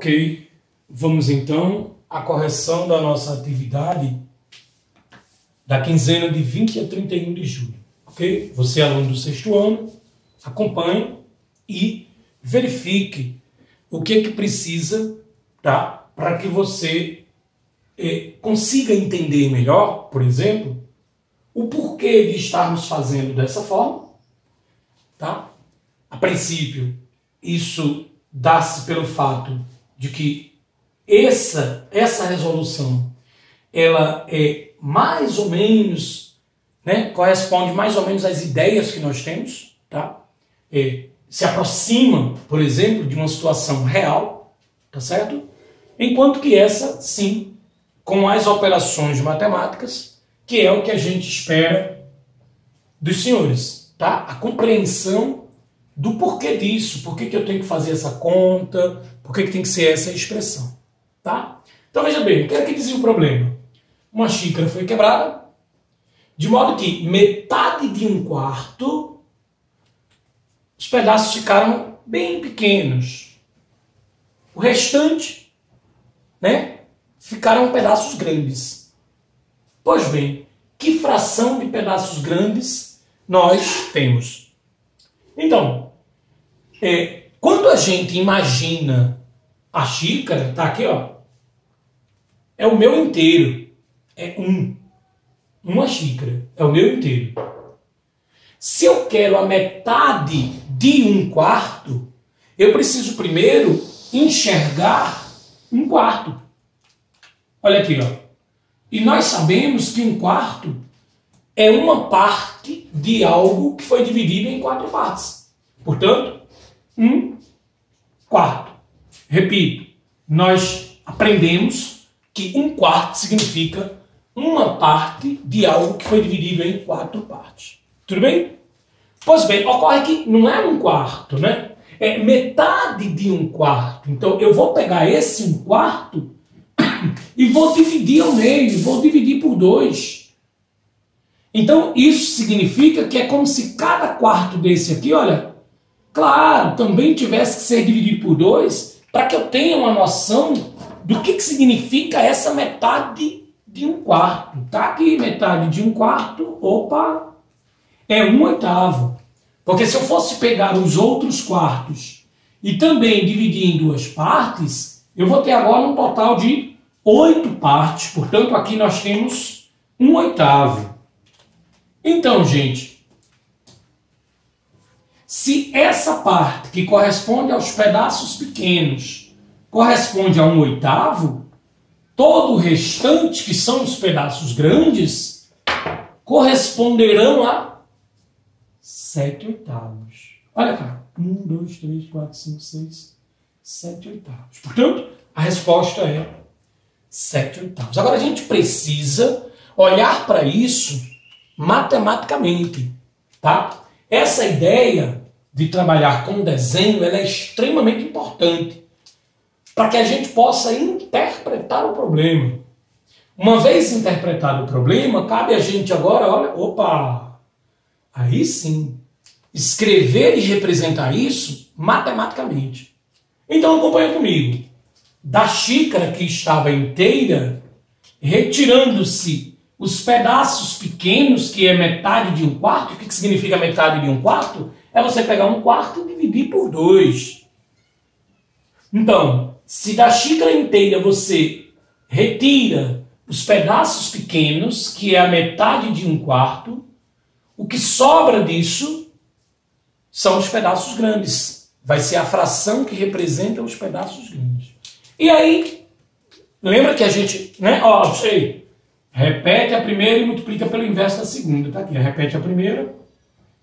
Ok, vamos então à correção da nossa atividade da quinzena de 20 a 31 de julho. Ok? Você, aluno do sexto ano, acompanhe e verifique o que é que precisa, tá? Para que você consiga entender melhor, por exemplo, o porquê de estarmos fazendo dessa forma, tá? A princípio, isso dá-se pelo fato de que essa resolução, ela é mais ou menos, né, corresponde mais ou menos às ideias que nós temos, tá? Se aproxima, por exemplo, de uma situação real, tá certo? Enquanto que essa, sim, com as operações matemáticas, que é o que a gente espera dos senhores, tá? A compreensão do porquê disso, por que eu tenho que fazer essa conta, por que tem que ser essa expressão, tá? Então veja bem, o que é que dizia o problema? Uma xícara foi quebrada, de modo que metade de um quarto, os pedaços ficaram bem pequenos. O restante, né, ficaram pedaços grandes. Pois bem, que fração de pedaços grandes nós temos? Então, quando a gente imagina a xícara, tá aqui, ó, é o meu inteiro, é uma xícara, é o meu inteiro. Se eu quero a metade de um quarto, eu preciso primeiro enxergar um quarto. Olha aqui, ó. E nós sabemos que um quarto é uma parte de algo que foi dividido em 4 partes. Portanto, um quarto. Repito, nós aprendemos que um quarto significa uma parte de algo que foi dividido em 4 partes. Tudo bem? Pois bem, ocorre que não é um quarto, né? É metade de um quarto. Então, eu vou pegar esse um quarto e vou dividir ao meio, vou dividir por 2. Então, isso significa que é como se cada quarto desse aqui, olha, claro, também tivesse que ser dividido por 2, para que eu tenha uma noção do que significa essa metade de um quarto. Tá aqui, metade de um quarto, opa, é 1/8. Porque se eu fosse pegar os outros quartos e também dividir em 2 partes, eu vou ter agora um total de 8 partes. Portanto, aqui nós temos 1/8. Então, gente, se essa parte que corresponde aos pedaços pequenos corresponde a 1/8, todo o restante, que são os pedaços grandes, corresponderão a 7/8. Olha cá. 1, 2, 3, 4, 5, 6, 7/8. Portanto, a resposta é 7/8. Agora a gente precisa olhar para isso matematicamente, tá? Essa ideia de trabalhar com desenho, ela é extremamente importante para que a gente possa interpretar o problema. Uma vez interpretado o problema, cabe a gente agora, olha, opa, aí sim, escrever e representar isso matematicamente. Então acompanha comigo. Da xícara que estava inteira, retirando-se os pedaços pequenos, que é metade de um quarto. O que significa metade de um quarto? É você pegar um quarto e dividir por 2. Então, se da xícara inteira você retira os pedaços pequenos, que é a metade de um quarto, o que sobra disso são os pedaços grandes. Vai ser a fração que representa os pedaços grandes. E aí, lembra que a gente, né? Ó, repete a primeira e multiplica pelo inverso da segunda. Tá aqui, repete a primeira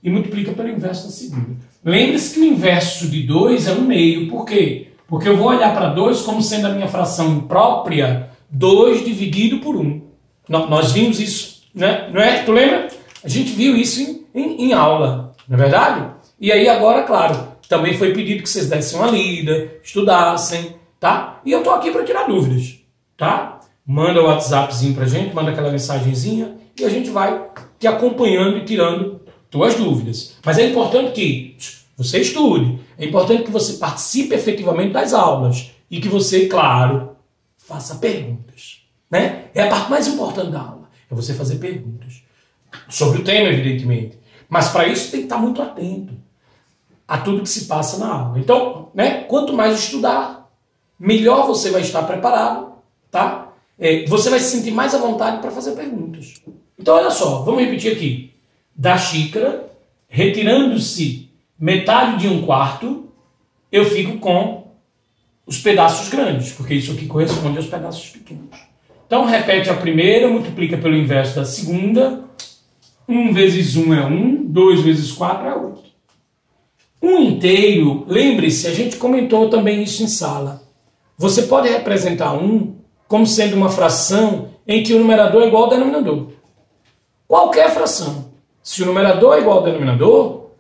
e multiplica pelo inverso da segunda. Lembre-se que o inverso de 2 é 1/2. Por quê? Porque eu vou olhar para 2 como sendo a minha fração imprópria, 2 dividido por 1. Nós vimos isso, né? Não é? Tu lembra? A gente viu isso em aula, não é verdade? E aí agora, claro, também foi pedido que vocês dessem uma lida, estudassem, tá? E eu tô aqui para tirar dúvidas, tá? Manda o WhatsAppzinho pra gente, manda aquela mensagenzinha e a gente vai te acompanhando e tirando tuas dúvidas. Mas é importante que você estude, é importante que você participe efetivamente das aulas, e que você, claro, faça perguntas, né? É a parte mais importante da aula, é você fazer perguntas. Sobre o tema, evidentemente. Mas para isso tem que estar muito atento a tudo que se passa na aula. Então, né, quanto mais estudar, melhor você vai estar preparado, tá? Você vai se sentir mais à vontade para fazer perguntas. Então, olha só, vamos repetir aqui. Da xícara, retirando-se metade de 1/4, eu fico com os pedaços grandes, porque isso aqui corresponde aos pedaços pequenos. Então, repete a primeira, multiplica pelo inverso da segunda. 1 vezes 1 é 1, 2 vezes 4 é 8. 1 inteiro, lembre-se, a gente comentou também isso em sala. Você pode representar 1 como sendo uma fração em que o numerador é igual ao denominador. Qualquer fração. Se o numerador é igual ao denominador,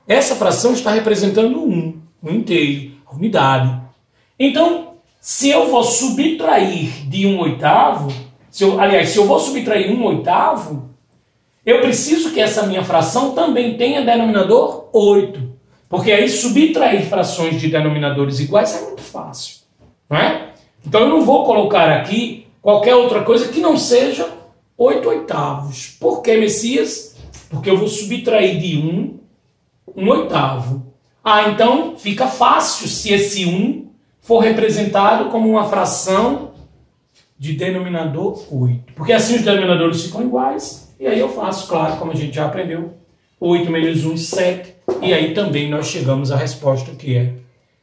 essa fração está representando 1 inteiro, a unidade. Então, se eu vou subtrair de 1/8, se eu vou subtrair 1/8, eu preciso que essa minha fração também tenha denominador 8. Porque aí subtrair frações de denominadores iguais é muito fácil. Não é? Então eu não vou colocar aqui qualquer outra coisa que não seja 8/8. Por que, Messias? Porque eu vou subtrair de 1/8. Então fica fácil se esse 1 for representado como uma fração de denominador 8. Porque assim os denominadores ficam iguais. E aí eu faço, claro, como a gente já aprendeu, 8 menos 1, 7. E aí também nós chegamos à resposta que é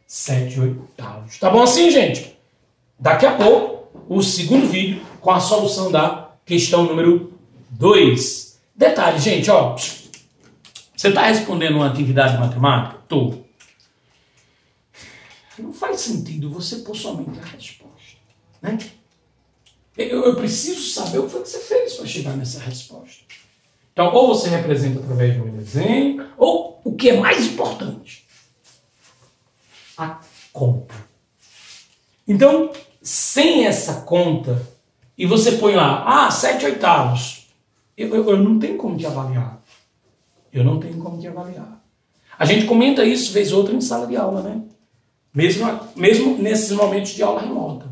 7/8. Tá bom assim, gente? Daqui a pouco, o segundo vídeo com a solução da questão número 2. Detalhe, gente, ó. Você está respondendo uma atividade matemática? Tô. Não faz sentido você pôr somente a resposta, né? Eu preciso saber o que foi que você fez para chegar nessa resposta. Então, ou você representa através de um desenho, ou o que é mais importante, a conta. Então, sem essa conta, e você põe lá, 7/8, eu não tenho como te avaliar. Eu não tenho como te avaliar. A gente comenta isso vez ou outra em sala de aula, né? Mesmo nesses momentos de aula remota.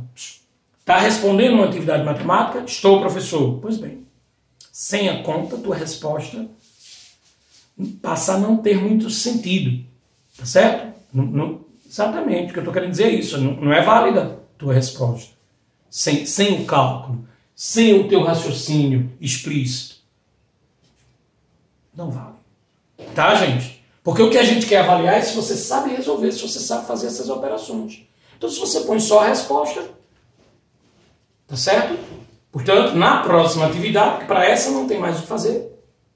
Está respondendo uma atividade matemática? Estou, professor. Pois bem, sem a conta, tua resposta passa a não ter muito sentido. Tá certo? Exatamente, o que eu estou querendo dizer é isso. Não é válida a tua resposta. Sem o cálculo, sem o teu raciocínio explícito. Não vale. Tá, gente? Porque o que a gente quer avaliar é se você sabe resolver, se você sabe fazer essas operações. Então, se você põe só a resposta, tá certo? Portanto, na próxima atividade, para essa não tem mais o que fazer,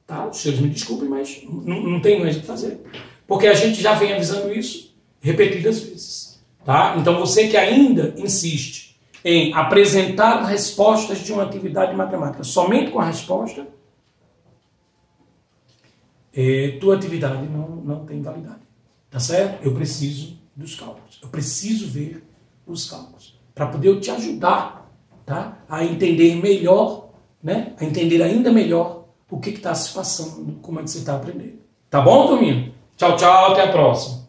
tá? Os senhores me desculpem, mas não tem mais o que fazer. Porque a gente já vem avisando isso repetidas vezes, tá? Então, você que ainda insiste em apresentar respostas de uma atividade matemática somente com a resposta, tua atividade não tem validade, tá certo? Eu preciso dos cálculos, eu preciso ver os cálculos, para poder eu te ajudar, tá? A entender melhor, né? A entender ainda melhor o que está se passando, como é que você está aprendendo. Tá bom, turminha? Tchau, tchau, até a próxima.